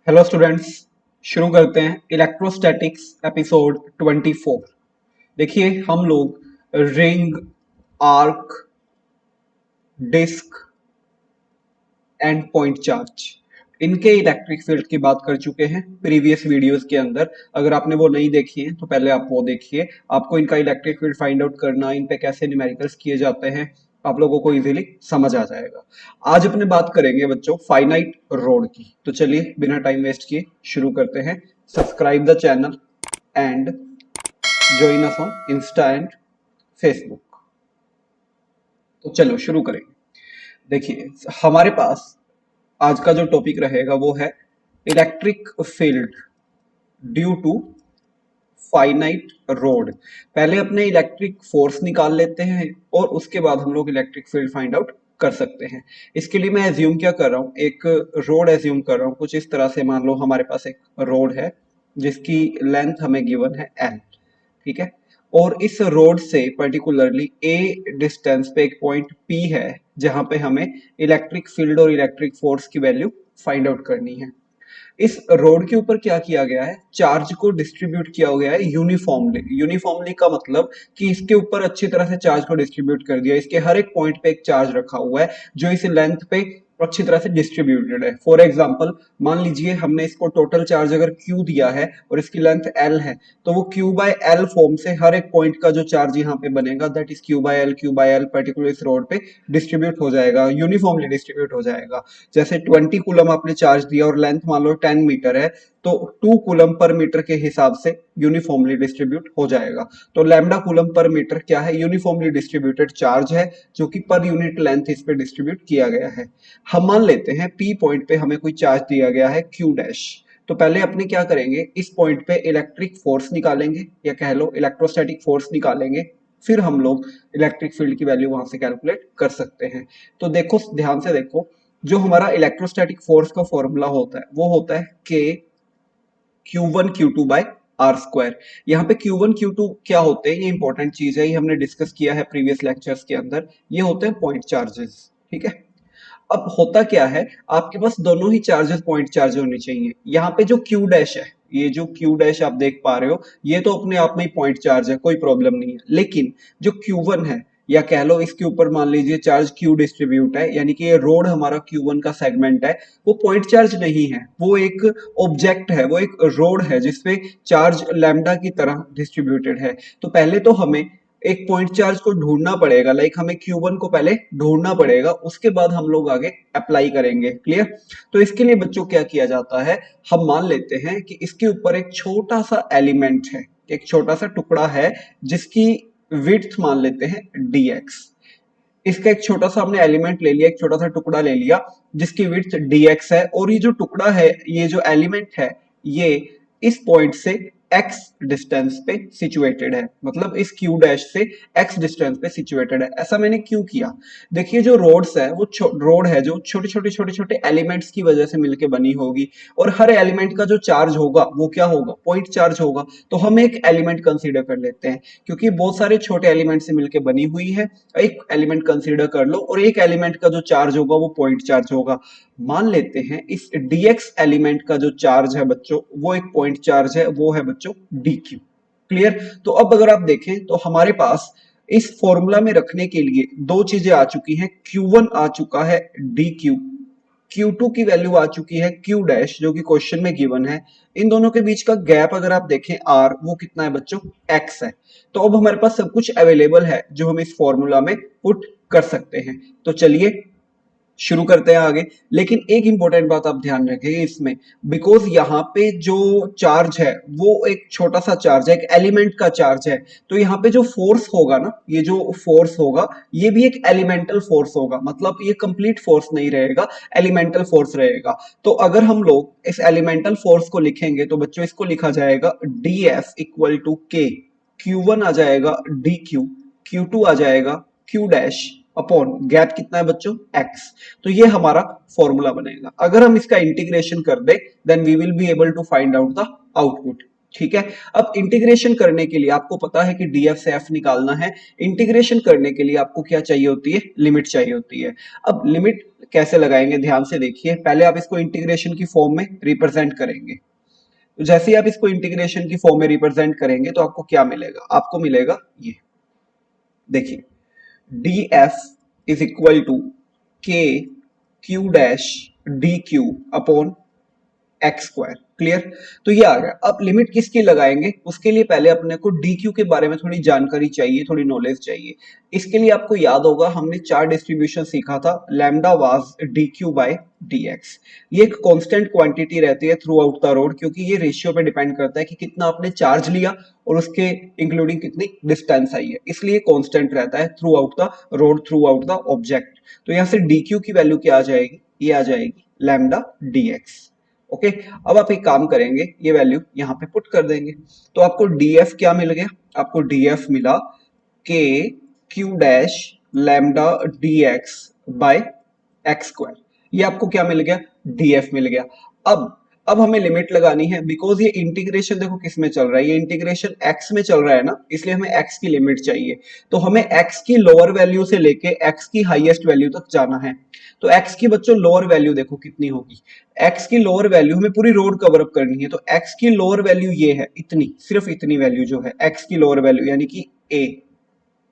Hello students. शुरू करते हैं इलेक्ट्रोस्टैटिक्स एपिसोड 24। देखिए हम लोग ring, arc, disc and point charge इनके इलेक्ट्रिक फील्ड की बात कर चुके हैं प्रीवियस वीडियोस के अंदर। अगर आपने वो नहीं देखी है तो पहले आप वो देखिए। आपको इनका इलेक्ट्रिक फील्ड फाइंड आउट करना, इन पे कैसे न्यूमेरिकल्स किए जाते हैं, आप लोगों को इजीली समझ आ जाएगा। आज अपने बात करेंगे बच्चों फाइनाइट रोड की। तो चलिए बिना टाइम वेस्ट किए शुरू करते हैं। Subscribe the channel and join us on Insta and Facebook. तो चलो शुरू करेंगे। देखिए हमारे पास आज का जो टॉपिक रहेगा वो है electric field due to finite rod. पहले अपने इलेक्ट्रिक फोर्स निकाल लेते हैं और उसके बाद हम लोग इलेक्ट्रिक फील्ड फाइंड आउट कर सकते हैं। इसके लिए मैं एज्यूम क्या कर रहा हूँ, एक रोड एज्यूम कर रहा हूँ कुछ इस तरह से। मान लो हमारे पास एक रोड है जिसकी लेंथ हमें गिवन है एल, ठीक है। और इस रोड से पर्टिकुलरली ए डिस्टेंस पे एक पॉइंट पी है जहां पे हमें इलेक्ट्रिक फील्ड और इलेक्ट्रिक फोर्स की वैल्यू फाइंड आउट करनी है। इस रोड के ऊपर क्या किया गया है, चार्ज को डिस्ट्रीब्यूट किया गया है यूनिफॉर्मली। यूनिफॉर्मली का मतलब कि इसके ऊपर अच्छी तरह से चार्ज को डिस्ट्रीब्यूट कर दिया। इसके हर एक पॉइंट पे एक चार्ज रखा हुआ है जो इस लेंथ पे अच्छी तरह से डिस्ट्रीब्यूटेड है। फॉर एग्जाम्पल मान लीजिए हमने इसको टोटल चार्ज अगर Q दिया है और इसकी लेंथ L है, तो वो Q बाय L फॉर्म से हर एक पॉइंट का जो चार्ज यहाँ पे बनेगा that is Q by L particular इस रोड पे डिस्ट्रीब्यूट हो जाएगा, यूनिफॉर्मली डिस्ट्रीब्यूट हो जाएगा। जैसे 20 कूलम आपने चार्ज दिया और लेंथ मान लो 10 मीटर है, तो 2 कूलम पर मीटर के हिसाब से यूनिफॉर्मली डिस्ट्रीब्यूट हो जाएगा। तो लैम्डा कूलम पर मीटर क्या है, यूनिफॉर्मली डिस्ट्रीब्यूटेड चार्ज है जो कि पर यूनिट लेंथ इस पे डिस्ट्रीब्यूट किया गया है। हम मान लेते हैं पी पॉइंट पे हमें कोई चार्ज दिया गया है क्यू डैश। तो पहले अपने क्या करेंगे, इस पॉइंट पे इलेक्ट्रिक फोर्स निकालेंगे या कह लो इलेक्ट्रोस्टैटिक फोर्स निकालेंगे। फिर हम लोग इलेक्ट्रिक फील्ड की वैल्यू वहां से कैलकुलेट कर सकते हैं। तो देखो ध्यान से देखो, जो हमारा इलेक्ट्रोस्टैटिक फोर्स का फॉर्मूला होता है वो होता है के Q1 Q2 bye are square. यहाँ पे Q1 Q2 क्या होते हैं, ये इंपॉर्टेंट चीज है, ये हमने डिस्कस किया है प्रीवियस लेक्चर्स के अंदर। ये होते हैं पॉइंट चार्जेस, ठीक है। अब होता क्या है, आपके पास दोनों ही चार्जेस पॉइंट चार्ज होने चाहिए। यहाँ पे जो Q डैश है, ये जो Q डैश आप देख पा रहे हो, ये तो अपने आप में ही पॉइंट चार्ज है, कोई प्रॉब्लम नहीं है। लेकिन जो Q1 है या कह लो इसके ऊपर मान लीजिए चार्ज Q डिस्ट्रीब्यूट है, यानी कि ये रोड हमारा Q1 का सेगमेंट है, वो पॉइंट चार्ज नहीं है, वो एक ऑब्जेक्ट है, वो एक रोड है जिसपे चार्ज लैम्डा की तरह डिस्ट्रीब्यूटेड है। तो पहले तो हमें एक पॉइंट चार्ज को ढूंढना पड़ेगा, लाइक हमें Q1 को पहले ढूंढना पड़ेगा, उसके बाद हम लोग आगे अप्लाई करेंगे। क्लियर। तो इसके लिए बच्चों क्या किया जाता है, हम मान लेते हैं कि इसके ऊपर एक छोटा सा एलिमेंट है, एक छोटा सा टुकड़ा है जिसकी विड्थ मान लेते हैं dx। इसका एक छोटा सा हमने एलिमेंट ले लिया, एक छोटा सा टुकड़ा ले लिया जिसकी विड्थ dx है, और ये जो टुकड़ा है, ये जो एलिमेंट है, ये इस पॉइंट से x डिस्टेंस पे सिचुएटेड है, मतलब इस q डैश से x डिस्टेंस पे सिचुएटेड है। ऐसा मैंने क्यों किया, देखिए जो रोड्स है वो रोड है जो छोटे छोटे एलिमेंट्स की वजह से मिलकर बनी होगी, और हर एलिमेंट का जो चार्ज होगा वो क्या होगा, पॉइंट चार्ज होगा। तो हम एक एलिमेंट कंसीडर कर लेते हैं, क्योंकि बहुत सारे छोटे एलिमेंट से मिलकर बनी हुई है। एक एलिमेंट कंसीडर कर लो और एक एलिमेंट का जो चार्ज होगा वो पॉइंट चार्ज होगा। मान लेते हैं इस dx एलिमेंट का जो चार्ज है बच्चों वो एक पॉइंट चार्ज है, वो है बच्चों dq। क्लियर। तो अब अगर आप देखें तो हमारे पास इस फॉर्मूला में रखने के लिए दो चीजें आ चुकी हैं, Q1 आ चुका है dq, Q2 की वैल्यू आ चुकी है Q डैश जो कि क्वेश्चन में गिवन है। इन दोनों के बीच का गैप अगर आप देखें R, वो कितना है बच्चों, X है। तो अब हमारे पास सब कुछ अवेलेबल है जो हम इस फॉर्मूला में पुट कर सकते हैं। तो चलिए शुरू करते हैं आगे। लेकिन एक इंपॉर्टेंट बात आप ध्यान रखें इसमें, बिकॉज यहाँ पे जो चार्ज है वो एक छोटा सा चार्ज है, एक एलिमेंट का चार्ज है, तो यहाँ पे जो फोर्स होगा ना, ये जो फोर्स होगा ये भी एक एलिमेंटल फोर्स होगा, मतलब ये कंप्लीट फोर्स नहीं रहेगा, एलिमेंटल फोर्स रहेगा। तो अगर हम लोग इस एलिमेंटल फोर्स को लिखेंगे तो बच्चों इसको लिखा जाएगा dF इक्वल टू के, Q1 आ जाएगा dQ, Q2 आ जाएगा Q डैश अपॉन गैप कितना है बच्चों, x। तो ये हमारा फॉर्मूला बनेगा। अगर हम इसका इंटीग्रेशन कर दे then we will be able to find out the output. ठीक है। अब इंटीग्रेशन करने के लिए आपको पता है कि df से f निकालना है। इंटीग्रेशन करने के लिए आपको क्या चाहिए होती है, लिमिट चाहिए होती है। अब लिमिट कैसे लगाएंगे ध्यान से देखिए। पहले आप इसको इंटीग्रेशन की फॉर्म में रिप्रेजेंट करेंगे। तो जैसे ही आप इसको इंटीग्रेशन की फॉर्म में रिप्रेजेंट करेंगे तो आपको क्या मिलेगा, आपको मिलेगा ये देखिए, D F is equal to के Q dash D Q upon X square. Clear. तो ये आ गया। अब लिमिट किसकी लगाएंगे, उसके लिए पहले अपने को डी क्यू के बारे में थोड़ी जानकारी चाहिए, थोड़ी नॉलेज चाहिए। इसके लिए आपको याद होगा हमने चार डिस्ट्रीब्यूशन सीखा था, lambda was d q by d x. ये एक कांस्टेंट क्वांटिटी रहती है थ्रू आउट द रोड, क्योंकि ये रेशियो पे डिपेंड करता है कि कितना आपने चार्ज लिया और उसके इंक्लूडिंग कितनी डिस्टेंस आई है, इसलिए कांस्टेंट रहता है through out the road, through out the object. तो यहाँ से डी क्यू की वैल्यू क्या आ जाएगी, ये आ जाएगी लैम्डा डी एक्स। ओके। अब आप एक काम करेंगे, ये वैल्यू यहाँ पे पुट कर देंगे, तो आपको डीएफ क्या मिल गया, आपको डीएफ मिला k Q dash lambda d x by x square. ये आपको क्या मिल गया, डीएफ मिल गया। अब हमें लिमिट लगानी है, बिकॉज ये इंटीग्रेशन देखो किस में चल रहा है, ये इंटीग्रेशन एक्स में चल रहा है ना, इसलिए हमें एक्स की लिमिट चाहिए। तो हमें एक्स की लोअर वैल्यू से लेके एक्स की हाईएस्ट वैल्यू तक जाना है। तो एक्स की बच्चों लोअर वैल्यू देखो कितनी होगी, एक्स की लोअर वैल्यू हमें पूरी रोड कवर अप करनी है, तो एक्स की लोअर वैल्यू ये है, इतनी, सिर्फ इतनी वैल्यू जो है एक्स की लोअर वैल्यू, यानी कि ए,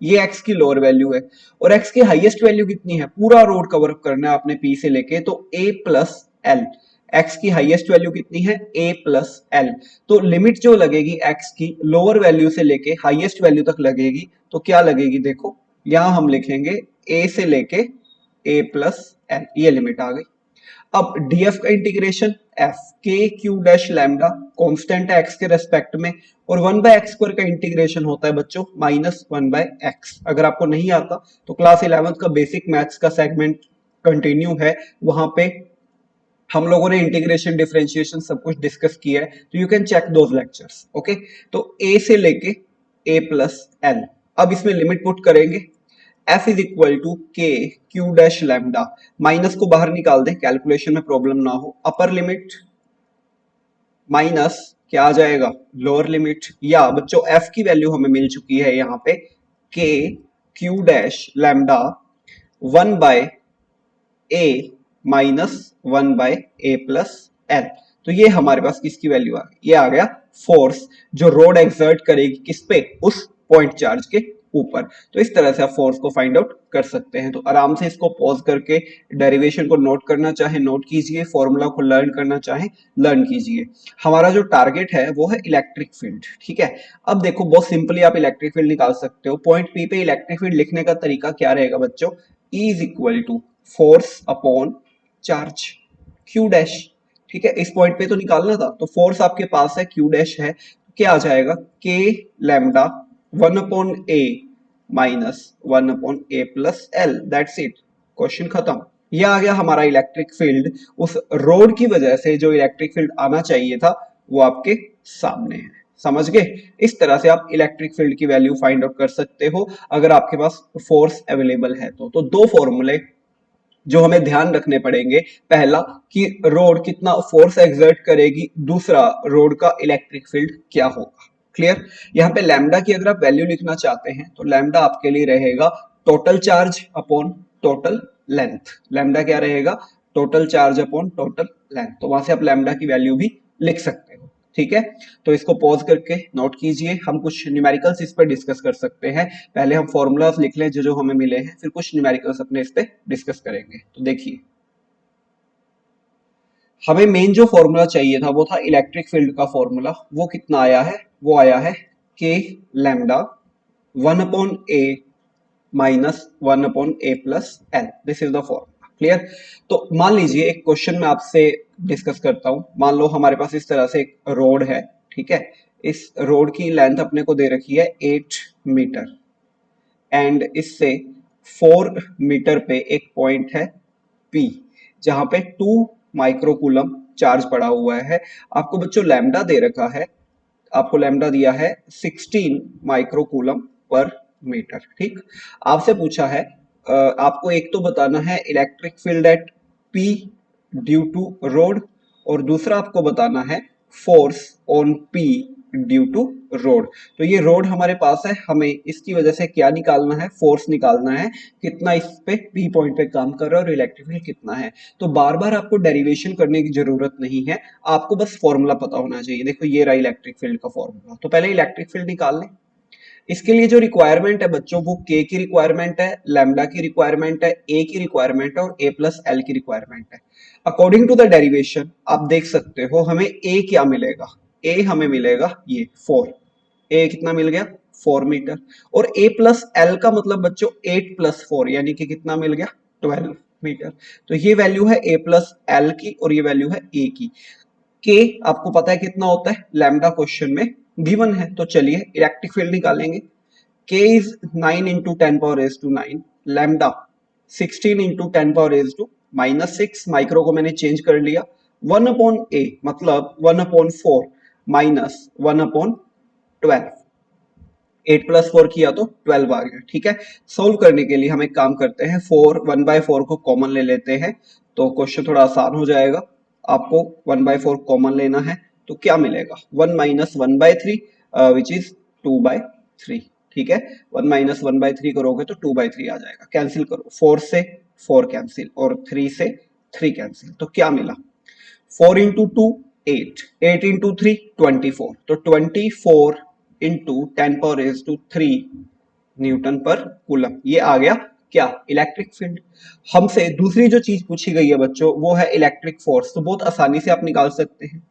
ये एक्स की लोअर वैल्यू है। और एक्स की हाईएस्ट वैल्यू कितनी है, पूरा रोड कवर अप करना है आपने पी से लेके, तो ए प्लस एल। एक्स की हाईएस्ट वैल्यू कितनी है, ए प्लस एल। तो लिमिट जो लगेगी एक्स की लोअर वैल्यू से लेके हाईएस्ट वैल्यू तक लगेगी, तो क्या लगेगी देखो, यहां हम लिखेंगे ए से लेके ए प्लस एल, ये लिमिट आ गई। अब डीएफ का इंटीग्रेशन एफ के क्यू डैश लैम्डा कॉन्स्टेंट है एक्स के रेस्पेक्ट में, और 1/x स्क्वायर का इंटीग्रेशन होता है बच्चों -1/x। अगर आपको नहीं आता तो क्लास 11th का बेसिक मैथ्स का सेगमेंट कंटिन्यू है, वहां पे हम लोगों ने इंटीग्रेशन डिफरेंशिएशन सब कुछ डिस्कस किया है, तो you can check those lectures. Okay. तो ए से लेके ए प्लस एल, अब इसमें लिमिट पुट करेंगे, f इज इक्वल टू के क्यू डैश लैम्डा, माइनस को बाहर निकाल दें कैलकुलेशन में प्रॉब्लम ना हो, अपर लिमिट माइनस क्या आ जाएगा, लोअर लिमिट, या बच्चों f की वैल्यू हमें मिल चुकी है यहाँ पे के Q dash lambda 1/a minus 1/a plus L. तो ये हमारे पास किसकी वैल्यू आ गई, ये आ गया फोर्स जो रोड एक्सर्ट करेगी किस पे, उस पॉइंट चार्ज के ऊपर। तो इस तरह से आप फोर्स को फाइंड आउट कर सकते हैं। तो आराम से इसको पॉज करके डेरिवेशन को नोट करना चाहे नोट कीजिए, फॉर्मूला को लर्न करना चाहे लर्न कीजिए। हमारा जो टारगेट है वो है इलेक्ट्रिक फील्ड। ठीक है। अब देखो बहुत सिंपली आप इलेक्ट्रिक फील्ड निकाल सकते हो। पॉइंट पी पे इलेक्ट्रिक फील्ड लिखने का तरीका क्या रहेगा बच्चों, E is equal to force upon charge q dash. ठीक है, इस पॉइंट पे तो निकालना था, तो फोर्स आपके पास है, क्यू डैश है, क्या आ जाएगा के lambda 1/a minus 1/a plus L, that's it, question खत्म। ये आ गया हमारा इलेक्ट्रिक फील्ड। उस रोड की वजह से जो इलेक्ट्रिक फील्ड आना चाहिए था वो आपके सामने है, समझ गए। इस तरह से आप इलेक्ट्रिक फील्ड की वैल्यू फाइंड आउट कर सकते हो अगर आपके पास फोर्स अवेलेबल है तो दो फॉर्मूले जो हमें ध्यान रखने पड़ेंगे, पहला कि रोड कितना फोर्स एक्सर्ट करेगी, दूसरा रोड का इलेक्ट्रिक फील्ड क्या होगा। क्लियर। यहाँ पे लैम्डा की अगर आप वैल्यू लिखना चाहते हैं तो लैम्डा आपके लिए रहेगा total charge upon total length. Lambda क्या रहेगा, total charge upon total length, तो वहां से आप लैम्डा की वैल्यू भी लिख सकते हो। ठीक है, तो इसको पॉज करके नोट कीजिए, हम कुछ न्यूमेरिकल्स इस पर डिस्कस कर सकते हैं। पहले हम फॉर्मूलाज लिख लें जो जो हमें मिले हैं, फिर कुछ न्यूमेरिकल्स अपने इस पे डिस्कस करेंगे। तो देखिए हमें मेन जो फॉर्मूला चाहिए था वो था इलेक्ट्रिक फील्ड का फॉर्मूला, वो कितना आया है, वो आया है के lambda 1/a minus 1/a plus L, this is the formula. Clear. तो मान लीजिए एक क्वेश्चन में आपसे डिस्कस करता हूं, मान लो हमारे पास इस तरह से एक रोड है। ठीक है, इस रोड की लेंथ अपने को दे रखी है 8 मीटर एंड इससे 4 मीटर पे एक पॉइंट है P जहां पे 2 माइक्रोकूलम चार्ज पड़ा हुआ है। आपको बच्चों लैम्डा दे रखा है, आपको लैम्डा दिया है 16 माइक्रोकूलम पर मीटर। ठीक, आपसे पूछा है आपको एक तो बताना है electric field at P due to rod, और दूसरा आपको बताना है force on P due to rod. तो ये रोड हमारे पास है, हमें इसकी वजह से क्या निकालना है, फोर्स निकालना है, कितना इस पे पी पॉइंट पे काम कर रहा है और इलेक्ट्रिक फील्ड कितना है। तो बार बार आपको डेरिवेशन करने की जरूरत नहीं है, आपको बस फॉर्मूला पता होना चाहिए। देखो ये रहा इलेक्ट्रिक फील्ड का फॉर्मूला। तो पहले इलेक्ट्रिक फील्ड निकाल लें। इसके लिए जो रिक्वायरमेंट है बच्चों, वो के की रिक्वायरमेंट है, लैम्डा की रिक्वायरमेंट है, ए की रिक्वायरमेंट है और ए प्लस एल की रिक्वायरमेंट है। अकॉर्डिंग टू द डेरिवेशन आप देख सकते हो हमें ए क्या मिलेगा, ए हमें मिलेगा ये 4। ए कितना मिल गया, 4 मीटर। और ए प्लस एल का मतलब बच्चों 8 प्लस 4 यानी कि कितना मिल गया, 12 मीटर। तो ये वैल्यू है ए प्लस एल की और ये वैल्यू है ए की। के आपको पता है कितना होता है, लैम्डा क्वेश्चन में गिवन है। तो चलिए इलेक्ट्रिक फील्ड निकालेंगे। K is 9 into 10 power raise to 9, lambda 16 into 10 power raise to -6, micro को मैंने चेंज कर लिया, 1 अपॉन ए मतलब 1 अपॉन 4 माइनस 1 अपॉन 12। 8 प्लस 4 किया तो 12 आ गया। ठीक है, सोल्व करने के लिए हम एक काम करते हैं, 1/4 को कॉमन ले लेते हैं तो क्वेश्चन थोड़ा आसान हो जाएगा। आपको 1/4 कॉमन लेना है तो क्या मिलेगा, 1 माइनस 1/3 विच इज 2/3। ठीक है, 1 माइनस 1/3 करोगे तो 2/3 आ जाएगा। कैंसिल करो, 4 से 4 कैंसिल और 3 से 3 कैंसिल। तो क्या मिला, 4 इंटू 2 8, 8 इंटू 3 24, तो 24 into 10 power raise to 3 newton per coulomb. ये आ गया क्या, इलेक्ट्रिक फील्ड। हमसे दूसरी जो चीज पूछी गई है बच्चों वो है इलेक्ट्रिक फोर्स। तो बहुत आसानी से आप निकाल सकते हैं।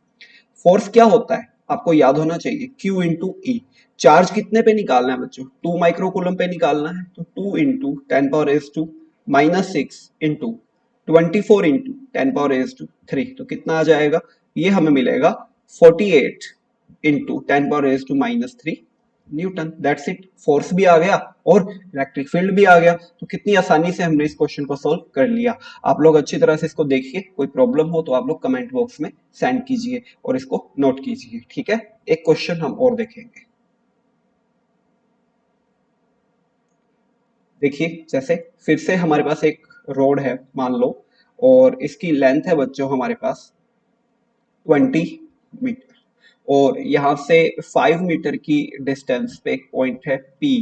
फोर्स क्या होता है आपको याद होना चाहिए, Q इंटू ई। चार्ज कितने पे निकालना है बच्चों, 2 माइक्रो कूलम पे निकालना है। तो 2 into 10 power raise to -6 into 24 into 10 power raise to 3, तो कितना आ जाएगा, ये हमें मिलेगा 48 into 10 power raise to -3 newton. That's it, force भी आ गया और इलेक्ट्रिक फील्ड भी आ गया। तो कितनी आसानी से हमने इस क्वेश्चन को सॉल्व कर लिया। आप लोग अच्छी तरह से इसको देखिए, कोई प्रॉब्लम हो तो आप लोग कमेंट बॉक्स में सेंड कीजिए और इसको नोट कीजिए। ठीक है, एक क्वेश्चन हम और देखेंगे। देखिए जैसे फिर से हमारे पास एक रोड है मान लो, और इसकी लेंथ है बच्चों हमारे पास 20 मीटर, और यहाँ से 5 मीटर की डिस्टेंस पे एक पॉइंट है P,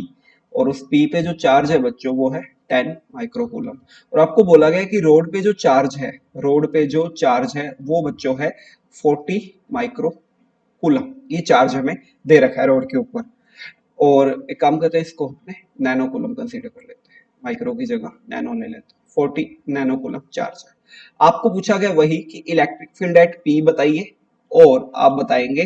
और उस P पे जो चार्ज है बच्चों वो है 10 माइक्रोकूलम। और आपको बोला गया कि रोड पे जो चार्ज है, रोड पे जो चार्ज है वो बच्चों है 40 माइक्रोकूलम। ये चार्ज हमें दे रखा है रोड के ऊपर। और एक काम करते हैं, इसको हमने नैनो कूलम कंसीडर कर लेते हैं, माइक्रो की जगह नैनो ले लेते हैं। 40 नैनो कूलम चार्ज है। आपको पूछा गया वही कि इलेक्ट्रिक फील्ड एट पी बताइए, और आप बताएंगे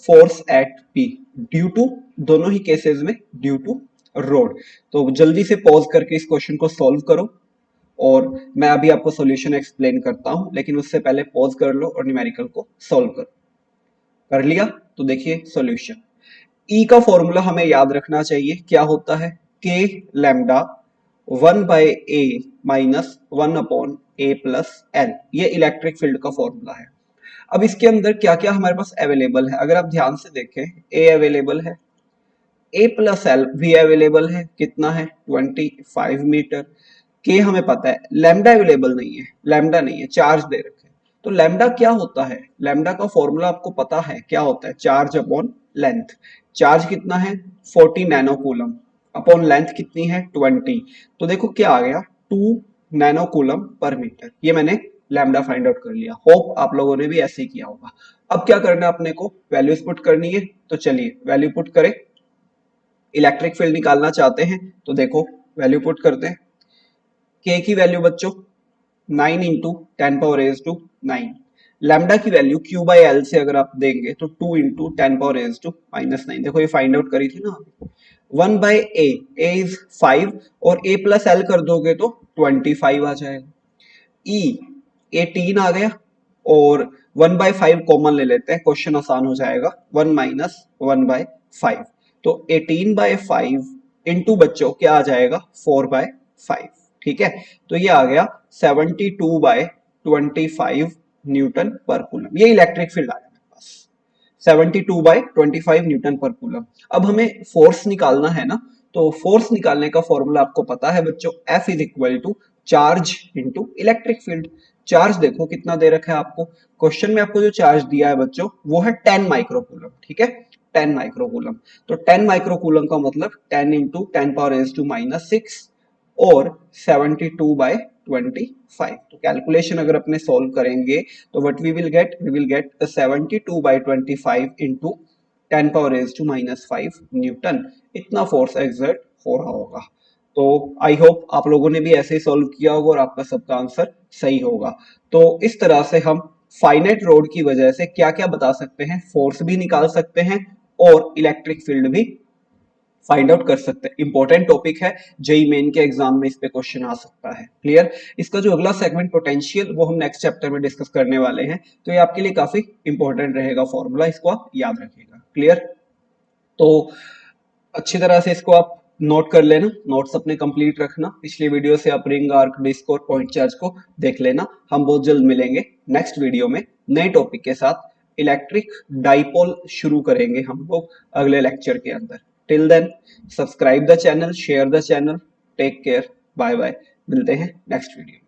force at P due to, दोनों ही केसेस में ड्यू टू रोड। तो जल्दी से पॉज करके इस क्वेश्चन को सॉल्व करो, और मैं अभी आपको सॉल्यूशन एक्सप्लेन करता हूं, लेकिन उससे पहले पॉज कर लो और न्यूमेरिकल को सॉल्व करो। कर लिया तो देखिए सॉल्यूशन। ई का फॉर्मूला हमें याद रखना चाहिए, क्या होता है, के लैम्डा 1/a माइनस 1 अपॉन ए प्लस एल। ये इलेक्ट्रिक फील्ड का फॉर्मूला है। अब इसके अंदर क्या क्या हमारे पास अवेलेबल है, अगर आप ध्यान से देखें, ए अवेलेबल है, ए प्लस एल भी अवेलेबल है, कितना है 25 मीटर। के हमें पता है, लैम्डा अवेलेबल नहीं है, लैम्डा नहीं है, चार्ज दे रखे हैं। तो लैम्डा क्या होता है, लैम्डा का फॉर्मूला आपको पता है क्या होता है, चार्ज अपॉन लेंथ। चार्ज कितना है 40 नैनो कूलम, अपॉन लेंथ कितनी है 20। तो देखो क्या आ गया, 2 नैनो कूलम पर मीटर। ये मैंने लैम्डा फाइंड आउट कर लिया। होप आप लोगों ने भी ऐसे ही किया होगा। अब क्या करना है, अपने को वैल्यूज पुट करनी है। तो चलिए वैल्यू पुट करें। इलेक्ट्रिक फील्ड निकालना चाहते हैं तो देखो वैल्यू पुट करते हैं। के की वैल्यू बच्चों 9 into 10 power raise to 9। Lambda की वैल्यू क्यू बाई एल से अगर आप देंगे तो 2 इंटू 10 पावर रेज टू -9। देखो ये फाइंड आउट करी थी ना, 1 बाई ए इज 5, और ए प्लस एल कर दोगे तो 25 आ जाएगा। ई 18 आ गया, और 1/5 कॉमन ले लेते हैं, क्वेश्चन आसान हो जाएगा। 1 माइनस 1/5, तो 18/5 इंटू बच्चों क्या आ जाएगा 4/5। ठीक है, तो ये आ गया 72/25 न्यूटन पर कूलम। ये इलेक्ट्रिक फील्ड आ गया मेरे पास, 72/25 न्यूटन पर कूलम। अब हमें फोर्स निकालना है ना, तो फोर्स निकालने का फॉर्मूला आपको पता है बच्चों, F is equal to charge into electric field. Charge देखो कितना दे रखा है आपको, क्वेश्चन में आपको जो चार्ज दिया है बच्चों वो है 10 माइक्रोकूलम। ठीक है, 10 माइक्रोकूलम। तो 10 माइक्रोकूलम का मतलब 10 इंटू 10⁻⁻⁶ और 72/25। तो कैलकुलेशन अगर अपने सॉल्व करेंगे तो what we will get 72/25 into 10⁻⁻5 newton. इतना फोर्स एक्सर्ट हो रहा होगा। तो आई होप आप लोगों ने भी ऐसे ही सॉल्व किया होगा और आपका सबका आंसर सही होगा। तो इस तरह से हम फाइनाइट रोड की वजह से क्या क्या बता सकते हैं, फोर्स भी निकाल सकते हैं और इलेक्ट्रिक फील्ड भी फाइंड आउट कर सकते हैं। इंपॉर्टेंट टॉपिक है, जेई मेन के एग्जाम में इस पे क्वेश्चन आ सकता है। क्लियर। इसका जो अगला सेगमेंट पोटेंशियल वो हम नेक्स्ट चैप्टर में डिस्कस करने वाले हैं, तो ये आपके लिए काफी इंपॉर्टेंट रहेगा फॉर्मूला, इसको आप याद रखिएगा। क्लियर। तो अच्छी तरह से इसको आप नोट कर लेना, नोट्स अपने कंप्लीट रखना। पिछली वीडियो से आप रिंग, आर्क, डिस्क और पॉइंट चार्ज को देख लेना। हम बहुत जल्द मिलेंगे नेक्स्ट वीडियो में नए टॉपिक के साथ। इलेक्ट्रिक डाइपोल शुरू करेंगे हम लोग अगले लेक्चर के अंदर। Till then subscribe the channel, share the channel, take care, bye bye. मिलते हैं नेक्स्ट वीडियो।